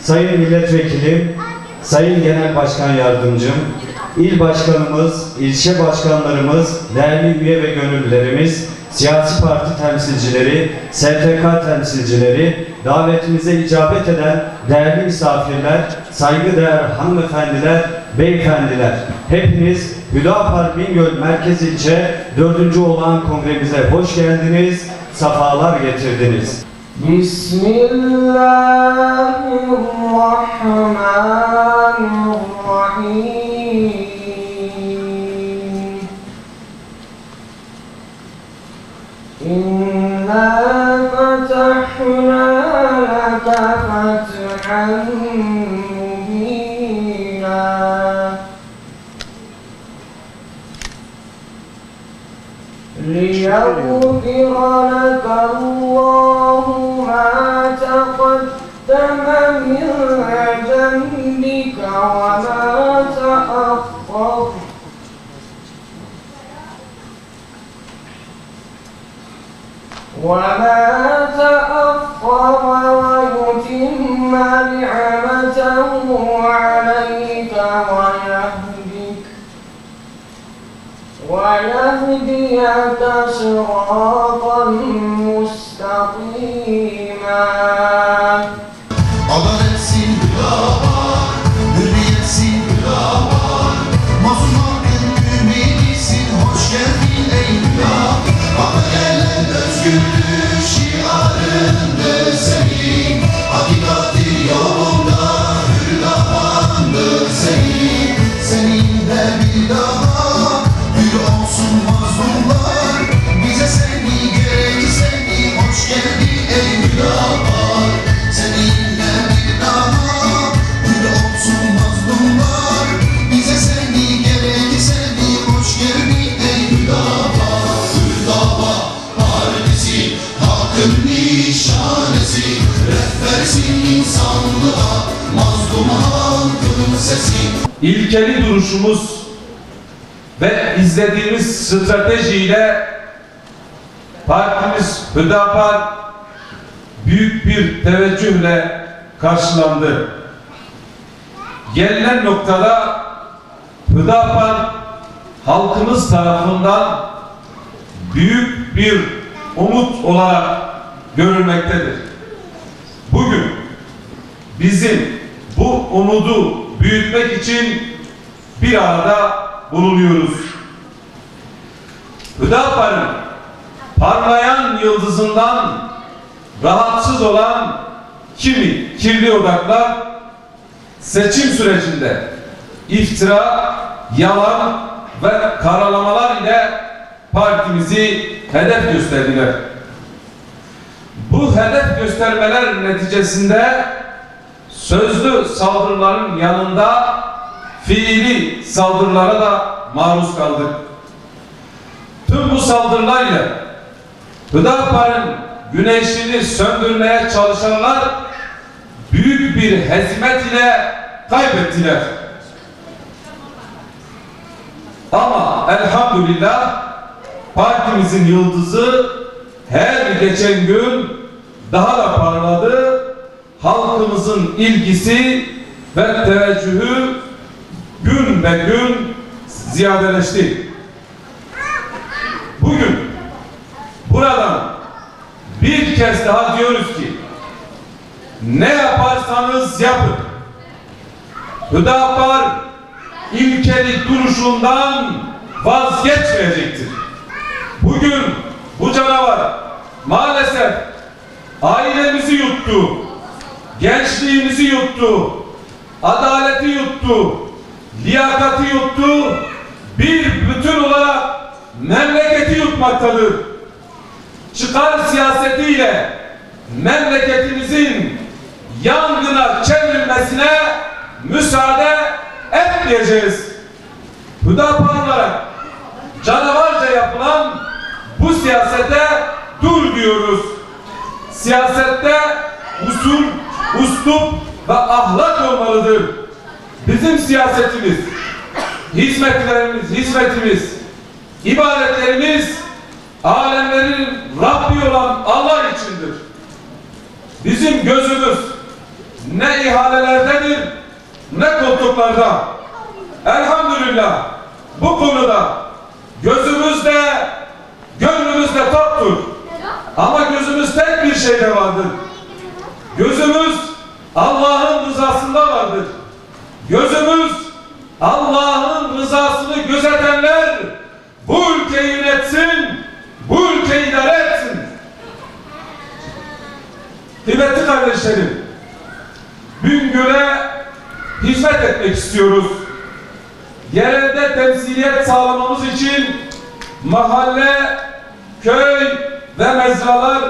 Sayın Milletvekilim, Sayın Genel Başkan Yardımcım, İl Başkanımız, ilçe başkanlarımız, değerli üye ve gönüllülerimiz, siyasi parti temsilcileri, STK temsilcileri, davetimize icabet eden değerli misafirler, saygıdeğer hanımefendiler, beyefendiler, hepiniz Hüdapar Bingöl Merkez İlçe 4. Olağan Kongremize hoş geldiniz, sefalar getirdiniz. Bismillahirrahmanirrahim. İnna fetahna leke fethan mubina. ليغفر لك الله ما تقدم من ذنبك وما تأخر ويتم نعمته عليك ويهديك صراطا مستقيما. Adaletsiz Hüdapar, hürriyetsin Hüdapar, mazlumların ümidisin, hoş geldin ey Hüdapar. Adalet özgürlük şiarındır senin, hakikati yolunda Hüdapar'ındır senin. Seninle bir daha olsun mazlumlar, bize seni gerek seni, hoş geldin ey Hüdapar. Seninle bir daha bir olsun mazlumlar, bize seni gerek seni, hoş geldin ey Hüdapar. Hüdapar partisi, hakkın nişanesi, rehbersin insanlığa, mazlum halkın sesi. İlkeli duruşumuz ve izlediğimiz stratejiyle partimiz Hüdapar büyük bir teveccühle karşılandı. Gelinen noktada Hüdapar halkımız tarafından büyük bir umut olarak görülmektedir. Bugün bizim bu umudu büyütmek için bir arada bulunuyoruz. Hüdapar'ın parlayan yıldızından rahatsız olan kimi kirli odaklar seçim sürecinde iftira, yalan ve karalamalar ile partimizi hedef gösterdiler. Bu hedef göstermeler neticesinde sözlü saldırıların yanında fiili saldırılara da maruz kaldık. Tüm bu saldırılarla Hüdapar'ın güneşini söndürmeye çalışanlar büyük bir hezimet ile kaybettiler. Ama elhamdülillah partimizin yıldızı her geçen gün daha da parladı. Halkımızın ilgisi ve teveccühü gün be gün ziyadeleşti. Bugün buradan bir kez daha diyoruz ki ne yaparsanız yapın, Hüdapar ilkelik duruşundan vazgeçmeyecektir. Bugün bu canavar maalesef ailemizi yuttu, gençliğimizi yuttu, adaleti yuttu, liyakati yuttu, bir bütün olarak memleketi yutmaktadır. Çıkar siyasetiyle memleketimizin yangına çevrilmesine müsaade etmeyeceğiz. Hüdapar olarak canavarca yapılan bu siyasete dur diyoruz. Siyasette usul, üslup ve ahlak olmalıdır. Bizim siyasetimiz, hizmetimiz, ibadetlerimiz alemlerin Rabbi olan Allah içindir. Bizim gözümüz ne ihalelerdedir, ne koltuklarda. Elhamdülillah bu konuda gözümüz de, gönlümüz de toktur. Ama gözümüz tek bir şeyde vardır. Gözümüz Allah'ın rızasında vardır. Gözümüz Allah'ın rızasını gözetenler bu ülkeyi yönetsin, bu ülkeyi idare etsin. Kıymetli kardeşlerim, Bingöl'e hizmet etmek istiyoruz. Yerelde temsiliyet sağlamamız için mahalle, köy ve mezralar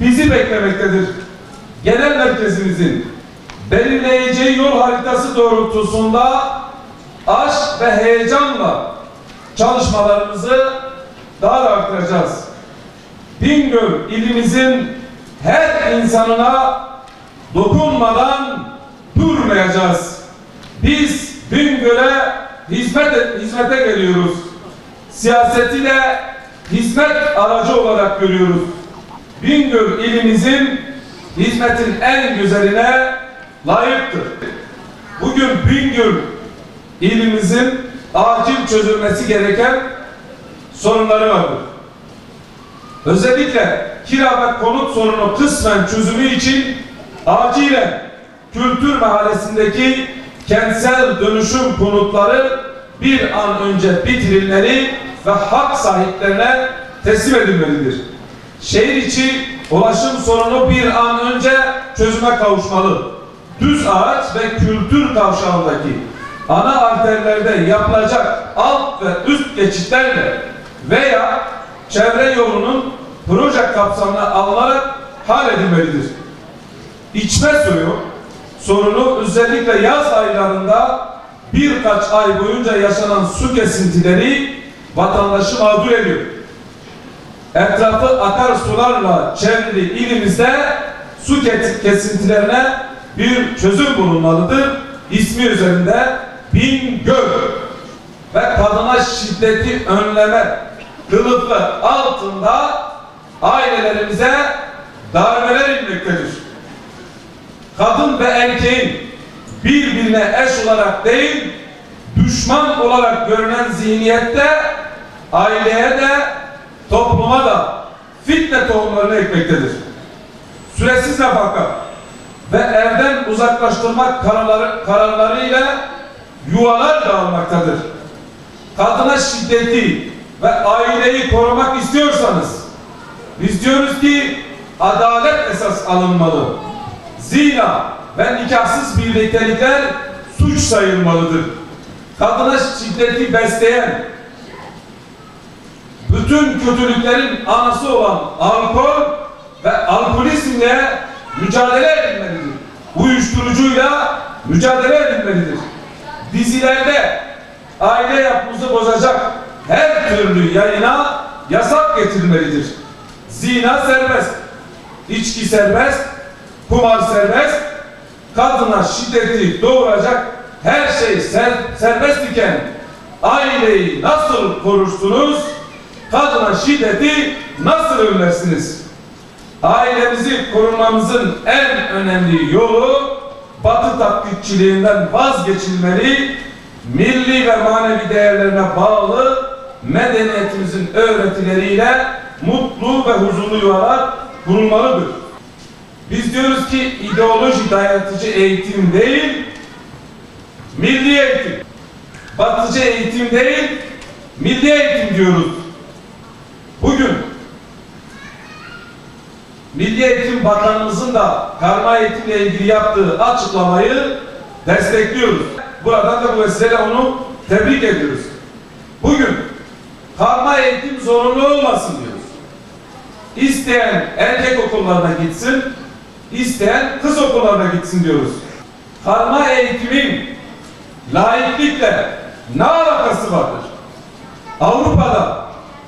bizi beklemektedir. Genel merkezimizin belirleyeceği yol haritası doğrultusunda aşk ve heyecanla çalışmalarımızı daha da artıracağız. Bingöl ilimizin her insanına dokunmadan durmayacağız. Biz Bingöl'e hizmete geliyoruz. Siyasetiyle hizmet aracı olarak görüyoruz. Bingöl ilimizin hizmetin en güzeline layıktır. Bugün Bingöl ilimizin acil çözülmesi gereken sorunları vardır. Özellikle kira ve konut sorunu kısmen çözümü için acilen Kültür Mahallesi'ndeki kentsel dönüşüm konutları bir an önce bitirilmeli ve hak sahiplerine teslim edilmelidir. Şehir içi ulaşım sorunu bir an önce çözüme kavuşmalı. Düz ağaç ve kültür kavşağındaki ana arterlerde yapılacak alt ve üst geçitlerle veya çevre yolunun proje kapsamına alınarak halledilmelidir. İçme suyu sorunu özellikle yaz aylarında birkaç ay boyunca yaşanan su kesintileri vatandaşı mağdur ediyor. Etrafı akarsularla çevrili ilimizde su kesintilerine bir çözüm bulunmalıdır. İsmi üzerinde Bingöl ve kadına şiddeti önleme kılıfı altında ailelerimize darbeler inmektedir. Kadın ve erkeğin birbirine eş olarak değil, düşman olarak görünen zihniyette aileye de topluma da fitne tohumlarını ekmektedir. Süresiz nafaka ve evden uzaklaştırmak kararlarıyla yuvalar dağılmaktadır. Kadına şiddeti ve aileyi korumak istiyorsanız biz diyoruz ki adalet esas alınmalı. Zina ve nikahsız birliktelikler suç sayılmalıdır. Kadına şiddeti besleyen, bütün kötülüklerin anası olan alkol ve alkolizmle mücadele edilmelidir. Uyuşturucuyla mücadele edilmelidir. Dizilerde aile yapımızı bozacak her türlü yayına yasak getirilmelidir. Zina serbest, içki serbest, kumar serbest, kadına şiddeti doğuracak her şey serbest iken aileyi nasıl korursunuz? Kadına şiddeti nasıl önlersiniz? Ailemizi korumamızın en önemli yolu Batı taklitçiliğinden vazgeçilmeli, milli ve manevi değerlerine bağlı medeniyetimizin öğretileriyle mutlu ve huzurlu yuvalar kurulmalıdır. Biz diyoruz ki ideoloji dayatıcı eğitim değil, milli eğitim. Batıcı eğitim değil, milli eğitim diyoruz. Bugün Milli Eğitim Bakanımızın da karma eğitimle ilgili yaptığı açıklamayı destekliyoruz. Buradan da bu vesileyle onu tebrik ediyoruz. Bugün karma eğitim zorunlu olmasın diyoruz. İsteyen erkek okullarına gitsin, isteyen kız okullarına gitsin diyoruz. Karma eğitimin laiklikle ne alakası vardır? Avrupa'da,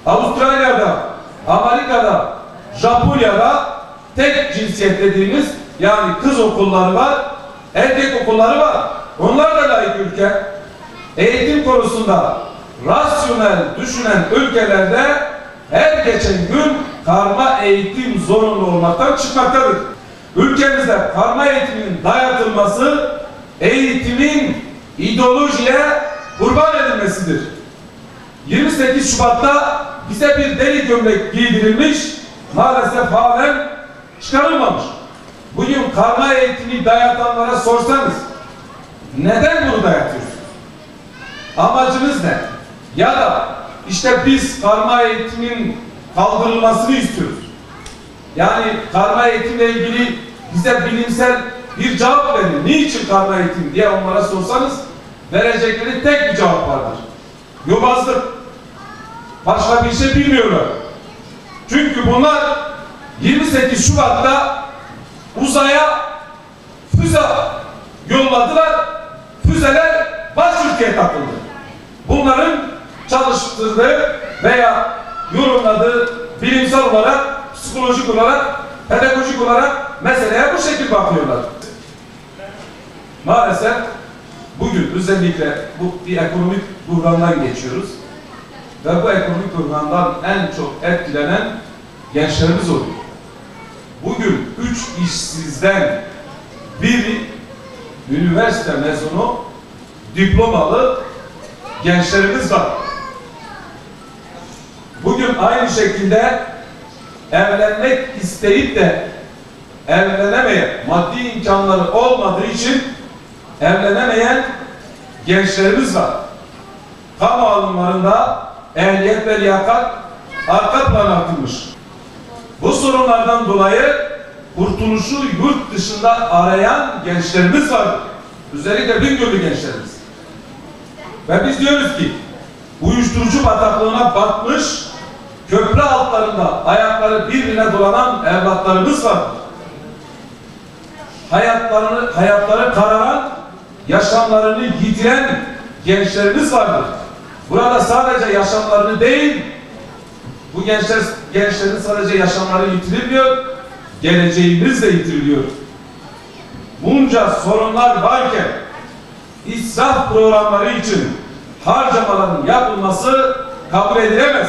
Avustralya'da, Amerika'da, Japonya'da tek cinsiyet dediğimiz yani kız okulları var, erkek okulları var. Onlar da laik ülke. Eğitim konusunda rasyonel düşünen ülkelerde her geçen gün karma eğitim zorunlu olmaktan çıkmaktadır. Ülkemizde karma eğitimin dayatılması eğitimin ideolojiye kurban edilmesidir. 28 Şubat'ta bize bir deri gömlek giydirilmiş, maalesef halen çıkarılmamış. Bugün karma eğitimi dayatanlara sorsanız, neden bunu dayatıyorsunuz? Amacınız ne? Ya da işte biz karma eğitimin kaldırılmasını istiyoruz. Yani karma eğitimle ilgili bize bilimsel bir cevap verin. Niçin karma eğitim diye onlara sorsanız verecekleri tek bir cevap vardır. Yobazlık. Başka bir şey bilmiyorlar. Çünkü bunlar 28 Şubat'ta uzaya füze yolladılar. Füzeler Baştürk'e takıldı. Bunların çalıştırdığı veya yorumladığı bilimsel olarak, psikolojik olarak, pedagojik olarak meseleye bu şekilde bakıyorlar. Maalesef bugün özellikle bu bir ekonomik buhrandan geçiyoruz. Ve bu ekonomik buhrandan en çok etkilenen gençlerimiz oluyor. Bugün 3 işsizden biri üniversite mezunu diplomalı gençlerimiz var. Bugün aynı şekilde evlenmek isteyip de evlenemeyen, maddi imkanları olmadığı için evlenemeyen gençlerimiz var. Kamu alımlarında ehliyet ve liyakat arka plana atılmış. Bu sorunlardan dolayı kurtuluşu yurt dışında arayan gençlerimiz var. Özellikle Bingöl'lü gençlerimiz. Ve biz diyoruz ki uyuşturucu bataklığına batmış, köprü altlarında ayakları birbirine dolanan evlatlarımız var. Hayatları kararan, yaşamlarını yitiren gençlerimiz vardır. Burada sadece yaşamlarını değil, bu gençlerin sadece yaşamları yitirilmiyor, geleceğimiz de yitiriliyor. Bunca sorunlar varken israf programları için harcamaların yapılması kabul edilemez.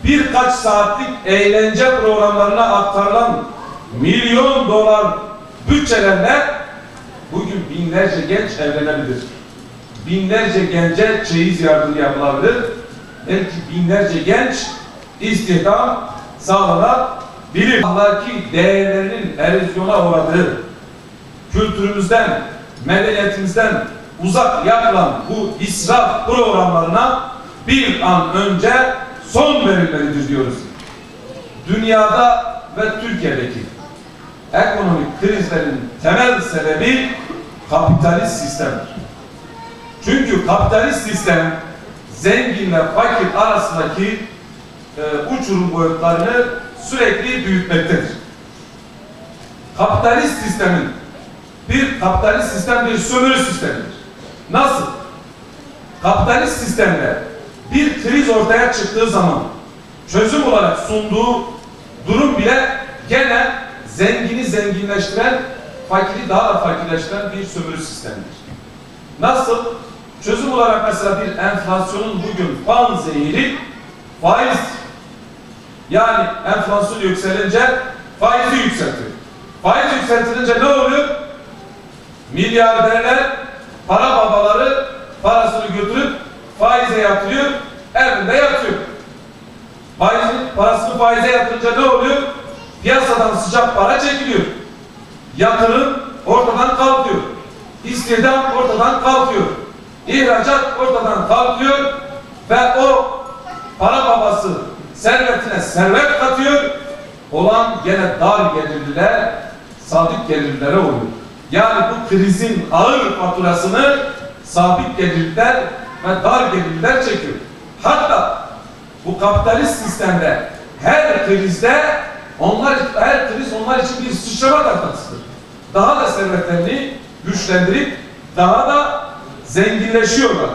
Birkaç saatlik eğlence programlarına aktarılan milyon dolar bütçelerle bugün binlerce genç evlenebilir. Binlerce gence çeyiz yardımı yapılabilir. Belki binlerce genç istihdam sağlanabilir. Ahlaki değerlerinin erozyona uğradığı, kültürümüzden, medeniyetimizden uzak yapılan bu israf programlarına bir an önce son verilmelidir diyoruz. Dünyada ve Türkiye'deki ekonomik krizlerin temel sebebi kapitalist sistemdir. Çünkü kapitalist sistem zenginle fakir arasındaki uçurum boyutlarını sürekli büyütmektedir. Kapitalist sistem bir sömürü sistemidir. Nasıl? Kapitalist sistemde bir kriz ortaya çıktığı zaman çözüm olarak sunduğu durum bile gene zengini zenginleştiren, fakiri daha da fakirleştiren bir sömürü sistemidir. Nasıl? Çözüm olarak mesela bir enflasyonun bugün panzehiri faiz. Yani enflasyon yükselince faizi yükseltiyor. Faiz yükseltilince ne oluyor? Milyarderler, para babaları parasını götürüp faize yatırıyor, evinde yatıyor. Parasını faize yatırınca ne oluyor? Piyasadan sıcak para çekiliyor. Yatırım ortadan kalkıyor. İstihdam ortadan kalkıyor. İhracat ortadan kalkıyor ve o para babası servetine servet katıyor. Olan gene dar gelirliler, sabit gelirlilere oluyor. Yani bu krizin ağır faturasını sabit gelirliler ve dar gelirliler çekiyor. Hatta bu kapitalist sistemde her kriz onlar için bir sıçrama tahtasıdır. Daha da servetlerini güçlendirip daha da zenginleşiyorlar.